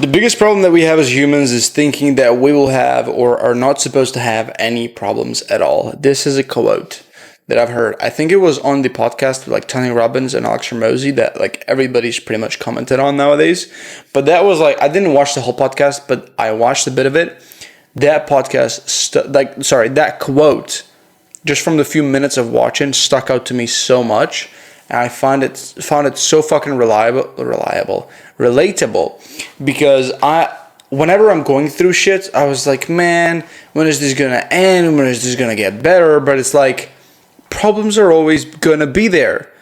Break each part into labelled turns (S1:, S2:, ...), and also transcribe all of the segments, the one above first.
S1: The biggest problem that we have as humans is thinking that we will have or are not supposed to have any problems at all. This is a quote that I've heard. I think it was on the podcast with like Tony Robbins and Alex Hormozy that like everybody's pretty much commented on nowadays. But that was like, I didn't watch the whole podcast, but I watched a bit of it. That podcast, that quote, just from the few minutes of watching, stuck out to me so much. And I found it so fucking relatable, because whenever I'm going through shit, I was like, man, when is this gonna end? When is this gonna get better? But it's like, problems are always gonna be there.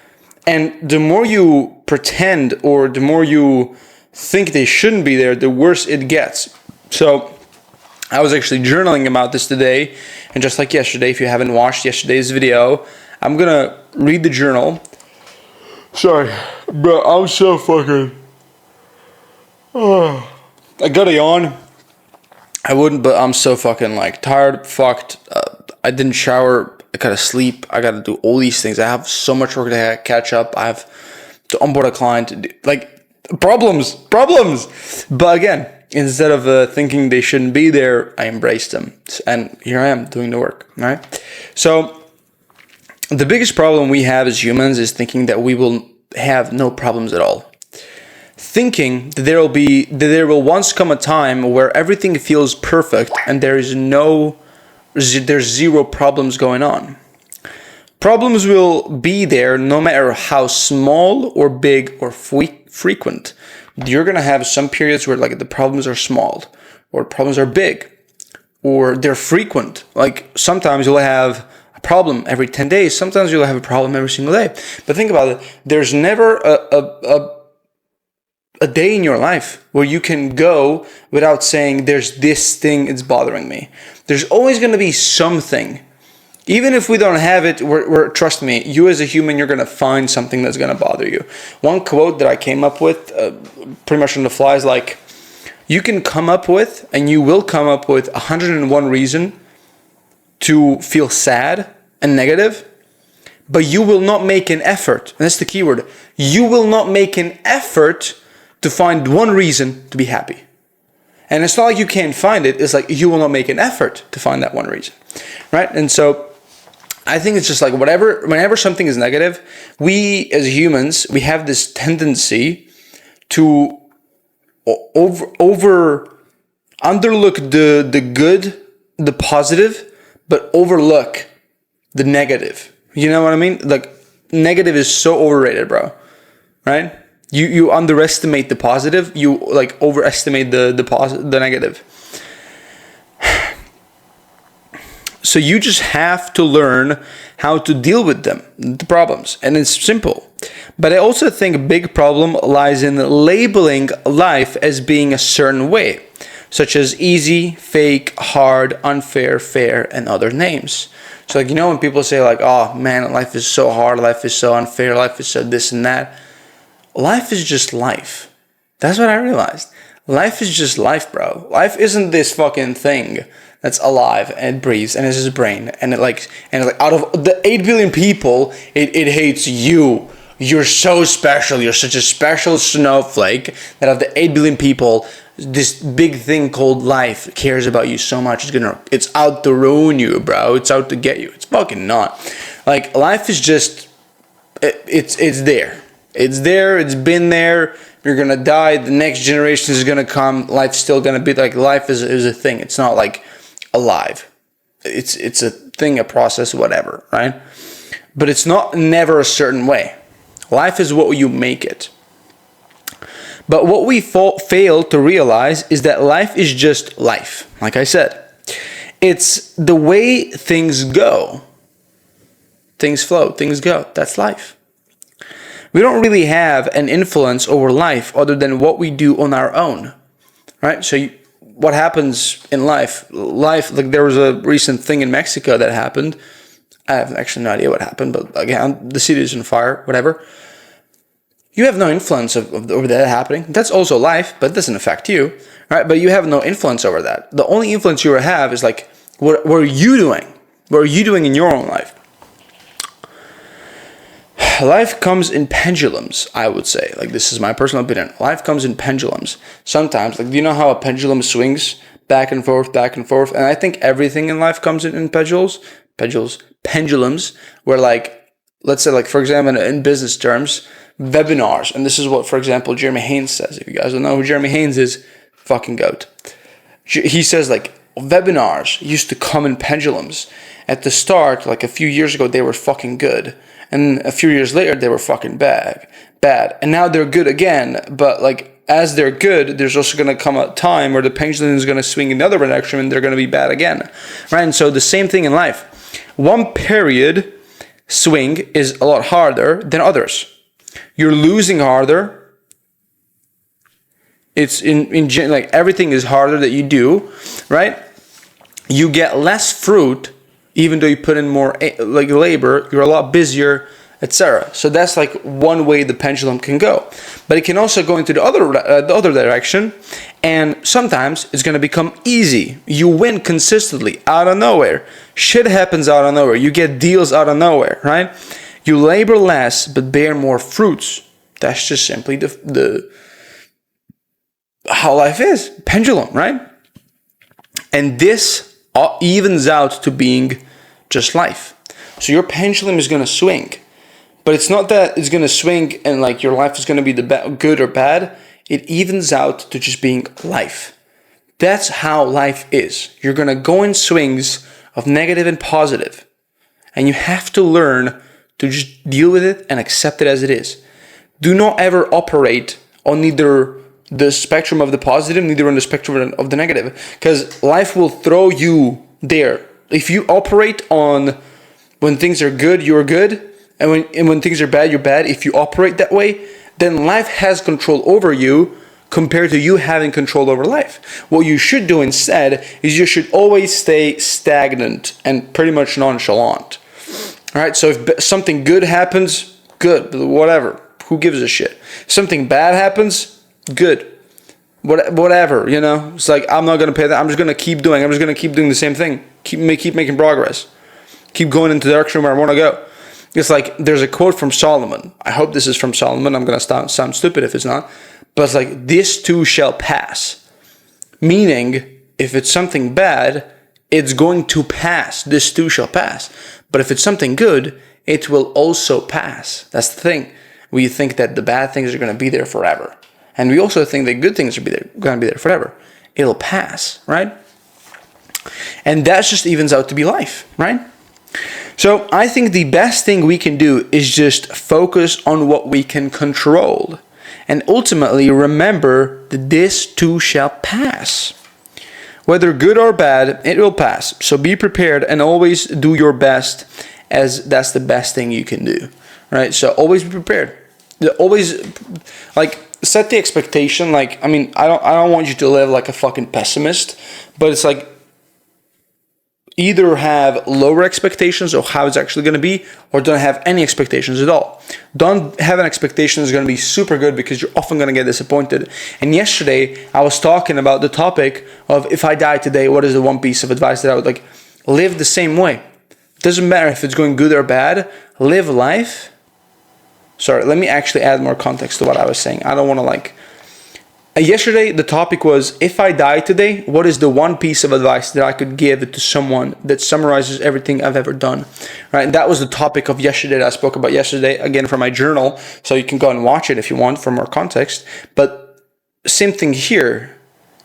S1: And the more you pretend or the more you think they shouldn't be there, the worse it gets. So I was actually journaling about this today, and just like yesterday, if you haven't watched yesterday's video, I'm gonna read the journal. Sorry, bro, I'm so fucking... I got a yawn. I wouldn't, but I'm so fucking like tired, fucked. I didn't shower. I gotta sleep. I gotta do all these things. I have so much work to catch up. I have to onboard a client. Like, problems. But again, instead of thinking they shouldn't be there, I embraced them. And here I am doing the work, right? So the biggest problem we have as humans is thinking that we will have no problems at all. Thinking that there will once come a time where everything feels perfect and there's zero problems going on. Problems will be there no matter how small or big or frequent. You're gonna have some periods where like the problems are small, or problems are big, or they're frequent. Like sometimes you'll have a problem every 10 days. Sometimes you'll have a problem every single day. But think about it. There's never a day in your life where you can go without saying there's this thing it's bothering me. There's always going to be something. Even if we don't have it, trust me, you as a human, you're going to find something that's going to bother you. One quote that I came up with pretty much on the fly is like, you can come up with, and you will come up with 101 reason to feel sad and negative, but you will not make an effort. And that's the key word. You will not make an effort to find one reason to be happy. And it's not like you can't find it. It's like you will not make an effort to find that one reason, right? And so I think it's just like whenever something is negative, we as humans, we have this tendency to underlook the good, the positive, but overlook the negative. You know what I mean? Like, negative is so overrated, bro, right? You underestimate the positive, you like overestimate the negative. So you just have to learn how to deal with them, the problems, and it's simple. But I also think a big problem lies in labeling life as being a certain way, such as easy, fake, hard, unfair, fair, and other names. So like, you know, when people say like, oh man, life is so hard, life is so unfair, life is so this and that. Life is just life. That's what I realized. Life is just life, bro. Life isn't this fucking thing that's alive and it breathes and has a brain and it like out of the 8 billion people, it hates you. You're so special. You're such a special snowflake that of the 8 billion people, this big thing called life cares about you so much. It's out to ruin you, bro. It's out to get you. It's fucking not. Like, life is just, it's there. It's there. It's been there. You're gonna die. The next generation is gonna come. Life's still gonna be like, life is a thing. It's not like alive. It's a thing, a process, whatever, right? But it's not never a certain way. Life is what you make it. But what we fail to realize is that life is just life. Like I said, it's the way things go. Things flow, things go. That's life. We don't really have an influence over life other than what we do on our own, right? So what happens in life, like there was a recent thing in Mexico that happened. I have actually no idea what happened, but again, the city is on fire, whatever. You have no influence over that happening. That's also life, but it doesn't affect you, right? But you have no influence over that. The only influence you have is like, what are you doing? What are you doing in your own life? life comes in pendulums, I would say. Like, this is my personal opinion. Life comes in pendulums. Sometimes, like, do you know how a pendulum swings back and forth, back and forth? And I think everything in life comes in pendulums, where, like, let's say, like, for example, in business terms, webinars. And this is what, for example, Jeremy Haynes says. If you guys don't know who Jeremy Haynes is, fucking goat. He says, like, webinars used to come in pendulums. At the start, like a few years ago, they were fucking good. And a few years later, they were fucking bad. And now they're good again. But like, as they're good, there's also going to come a time where the pendulum is going to swing in the other direction and they're going to be bad again. Right? And so the same thing in life. One period swing is a lot harder than others. You're losing harder. It's like everything is harder that you do, right? You get less fruit. Even though you put in more like labor, you're a lot busier, etc. So that's like one way the pendulum can go. But it can also go into the other direction, and sometimes it's going to become easy. You win consistently out of nowhere. Shit happens out of nowhere. You get deals out of nowhere, right? You labor less but bear more fruits. That's just simply the how life is. Pendulum, right? And this evens out to being just life. So your pendulum is going to swing, but it's not that it's going to swing and like your life is going to be the good or bad. It evens out to just being life. That's how life is. You're going to go in swings of negative and positive, and you have to learn to just deal with it and accept it as it is. Do not ever operate on neither the spectrum of the positive, neither on the spectrum of the negative, because life will throw you there. If you operate on when things are good, you're good, and when things are bad, you're bad. If you operate that way, then life has control over you compared to you having control over life. What you should do instead is you should always stay stagnant and pretty much nonchalant. All right, so if something good happens, good, whatever. Who gives a shit? If something bad happens, good. Whatever, you know, it's like, I'm not going to pay that. I'm just going to keep doing the same thing. Keep making progress. Keep going into the direction where I want to go. It's like, there's a quote from Solomon. I hope this is from Solomon. I'm going to sound stupid if it's not. But it's like, this too shall pass. Meaning, if it's something bad, it's going to pass. This too shall pass. But if it's something good, it will also pass. That's the thing. We think that the bad things are going to be there forever. And we also think that good things are going to be there forever. It'll pass, right? And that just evens out to be life, right? So I think the best thing we can do is just focus on what we can control. And ultimately remember that this too shall pass. Whether good or bad, it will pass. So be prepared and always do your best, as that's the best thing you can do, right? So always be prepared. Always, like, set the expectation. Like, I mean, I don't want you to live like a fucking pessimist, but it's like, either have lower expectations of how it's actually going to be, or don't have any expectations at all. Don't have an expectation that's going to be super good, because you're often going to get disappointed. And yesterday, I was talking about the topic of, if I die today, what is the one piece of advice that I would like? Live the same way. It doesn't matter if it's going good or bad. Live life. Sorry, let me actually add more context to what I was saying. I don't want to like... Yesterday, the topic was, if I die today, what is the one piece of advice that I could give to someone that summarizes everything I've ever done? Right? And that was the topic of yesterday that I spoke about yesterday, again, from my journal. So you can go and watch it if you want for more context. But same thing here.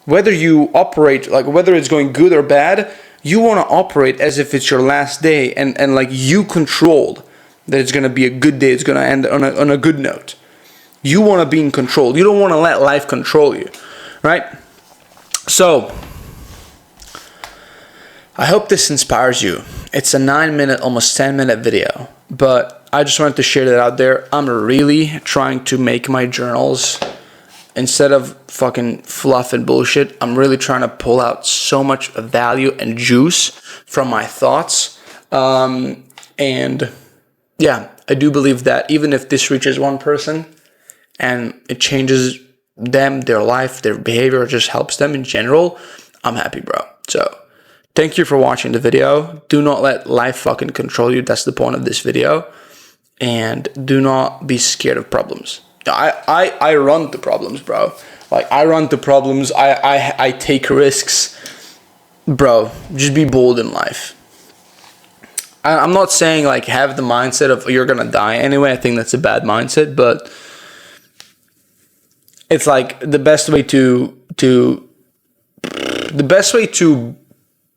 S1: Whether you operate, like whether it's going good or bad, you want to operate as if it's your last day, and like you controlled that it's going to be a good day. It's going to end on a good note. You want to be in control. You don't want to let life control you, right? So, I hope this inspires you. It's a 9-minute, almost 10-minute video, but I just wanted to share that out there. I'm really trying to make my journals, instead of fucking fluff and bullshit, I'm really trying to pull out so much value and juice from my thoughts. And yeah, I do believe that even if this reaches one person, and it changes them, their life, their behavior, or just helps them in general, I'm happy, bro. So, thank you for watching the video. Do not let life fucking control you. That's the point of this video. and do not be scared of problems. I run to problems, bro. Like, I run to problems. I take risks, bro. Just be bold in life. I'm not saying like have the mindset of you're gonna die anyway. I think that's a bad mindset, but it's like the best way to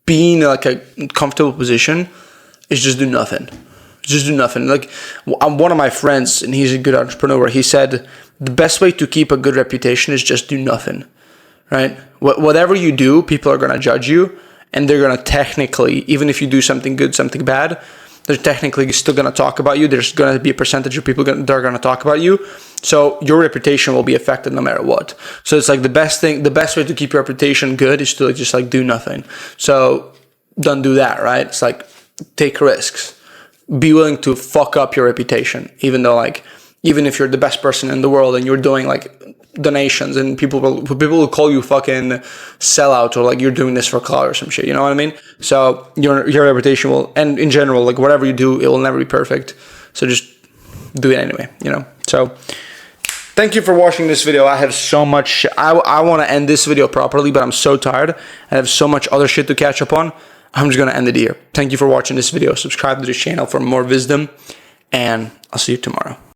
S1: be in like a comfortable position is just do nothing. Just do nothing. Like, one of my friends, and he's a good entrepreneur, he said the best way to keep a good reputation is just do nothing, right? Whatever you do, people are going to judge you, and they're going to technically, even if you do something good, something bad, they're technically still going to talk about you. There's going to be a percentage of people that are going to talk about you. So your reputation will be affected no matter what. So it's like the best way to keep your reputation good is to just like do nothing. So don't do that, right? It's like take risks. Be willing to fuck up your reputation, even if you're the best person in the world and you're doing like donations and people will call you fucking sellout or like you're doing this for clout or some shit. You know what I mean? So your reputation will, and in general, like whatever you do, it will never be perfect. So just do it anyway, you know? So thank you for watching this video. I have so much, I want to end this video properly, but I'm so tired. I have so much other shit to catch up on. I'm just going to end it here. Thank you for watching this video. Subscribe to this channel for more wisdom, and I'll see you tomorrow.